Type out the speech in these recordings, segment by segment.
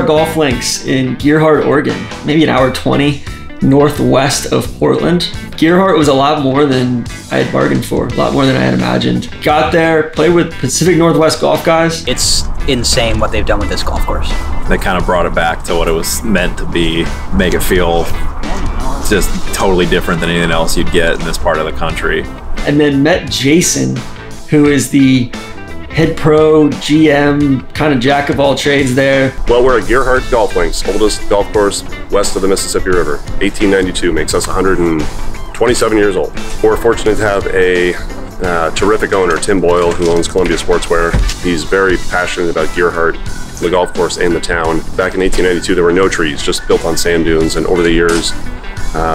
Gearhart Golf Links in Gearhart, Oregon, maybe an hour 20 northwest of Portland. Gearhart was a lot more than I had bargained for, a lot more than I had imagined. Got there, played with Pacific Northwest golf guys. It's insane what they've done with this golf course. They kind of brought it back to what it was meant to be, make it feel just totally different than anything else you'd get in this part of the country. And then met Jason, who is the head pro, GM, kind of jack of all trades there. Well, we're at Gearhart Golf Links, oldest golf course west of the Mississippi River. 1892 makes us 127 years old. We're fortunate to have a terrific owner, Tim Boyle, who owns Columbia Sportswear. He's very passionate about Gearhart, the golf course, and the town. Back in 1892, there were no trees, just built on sand dunes, and over the years,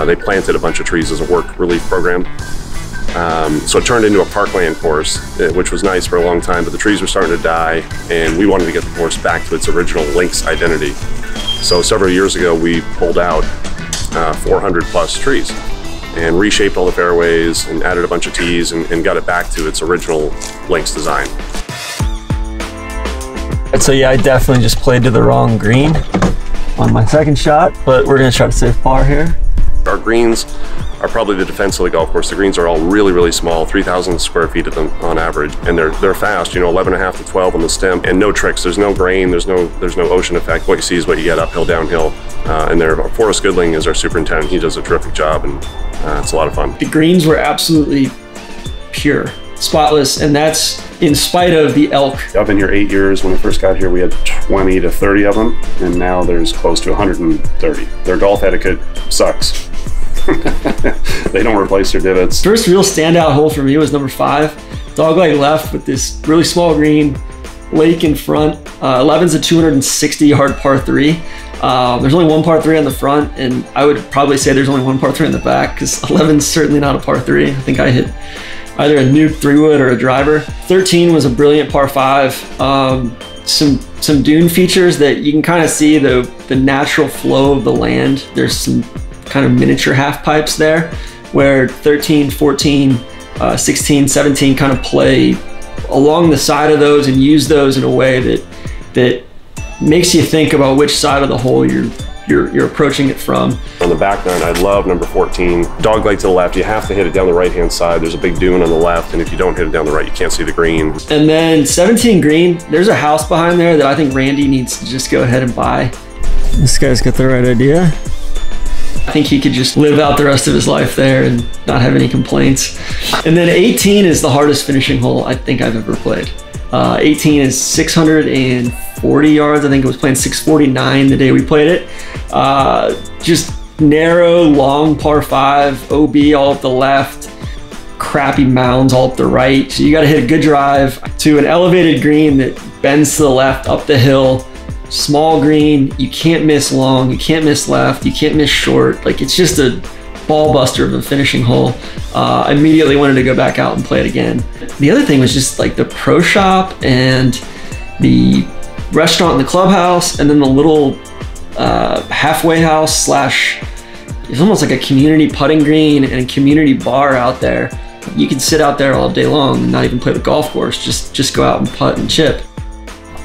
they planted a bunch of trees as a work relief program. So it turned into a parkland course, which was nice for a long time, but the trees were starting to die, and we wanted to get the course back to its original links identity. So several years ago, we pulled out 400 plus trees and reshaped all the fairways and added a bunch of tees and got it back to its original links design. So yeah, I definitely just played to the wrong green on my second shot, but we're gonna try to save par here. Our greens are probably the defense of the golf course. The greens are all really, really small, 3,000 square feet of them on average, and they're fast. You know, 11.5 to 12 on the stem, and no tricks. There's no grain. There's no ocean effect. What you see is what you get uphill, downhill. And Forrest Goodling is our superintendent. He does a terrific job, and it's a lot of fun. The greens were absolutely pure, spotless, and that's in spite of the elk. I've been here 8 years. When we first got here, we had 20 to 30 of them, and now there's close to 130. Their golf etiquette sucks. They don't replace their divots. First real standout hole for me was number 5. Dogleg left with this really small green, lake in front. 11's a 260-yard par 3. There's only one par 3 on the front, and I would probably say there's only one par 3 on the back, because 11's certainly not a par 3. I think I hit either a nuke 3-wood or a driver. 13 was a brilliant par 5. Some dune features that you can kind of see the natural flow of the land. There's some kind of miniature half pipes there where 13, 14, 16, 17 kind of play along the side of those and use those in a way that makes you think about which side of the hole you're approaching it from. On the back nine, I love number 14. Dogleg to the left, you have to hit it down the right-hand side. There's a big dune on the left, and if you don't hit it down the right, you can't see the green. And then 17 green, there's a house behind there that I think Randy needs to just go ahead and buy. This guy's got the right idea. I think he could just live out the rest of his life there and not have any complaints. And then 18 is the hardest finishing hole I think I've ever played. 18 is 640 yards. I think it was playing 649 the day we played it. Just narrow, long par 5, OB all up the left, crappy mounds all up the right. So you gotta hit a good drive to an elevated green that bends to the left up the hill. Small green, you can't miss long, you can't miss left, you can't miss short. Like, it's just a ball buster of a finishing hole. I immediately wanted to go back out and play it again. The other thing was just like the pro shop and the restaurant in the clubhouse, and then the little halfway house slash, it's almost like a community putting green and a community bar out there. You can sit out there all day long and not even play the golf course, just go out and putt and chip.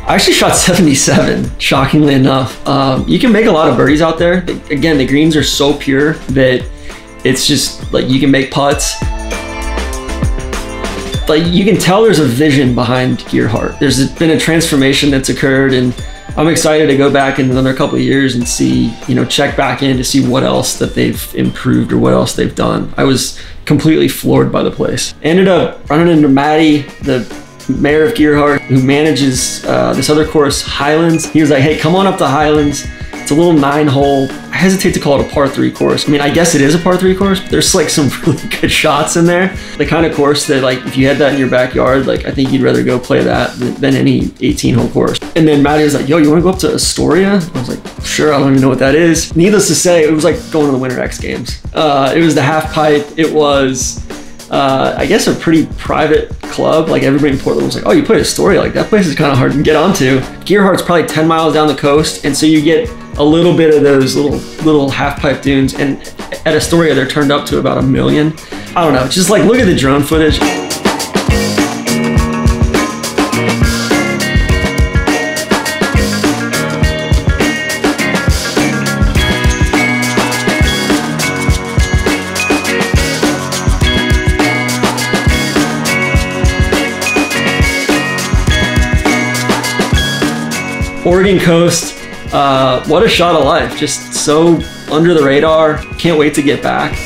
I actually shot 77, shockingly enough. You can make a lot of birdies out there. Again, the greens are so pure that it's just like you can make putts. Like, you can tell there's a vision behind Gearhart. There's been a transformation that's occurred, and I'm excited to go back in another couple of years and see, check back in to see what else that they've improved or what else they've done. I was completely floored by the place. Ended up running into Matty, the mayor of Gearhart, who manages this other course, Highlands. He was like, hey, come on up to Highlands. It's a little 9-hole. I hesitate to call it a par 3 course. I mean, I guess it is a par 3 course, but there's like some really good shots in there. The kind of course that, like, if you had that in your backyard, like, I think you'd rather go play that than any 18-hole course. And then Matty was like, yo, you want to go up to Astoria? I was like, sure, I don't even know what that is. Needless to say, it was like going to the Winter X Games. It was the half pipe. It was, I guess, a pretty private club. Like, everybody in Portland was like, oh, you play Astoria? Like, that place is kind of hard to get onto. Gearhart's probably 10 miles down the coast, and so you get a little bit of those little half pipe dunes, and at Astoria they're turned up to about 1 million. I don't know, just like look at the drone footage. Oregon coast, what a shot of life. Just so under the radar. Can't wait to get back.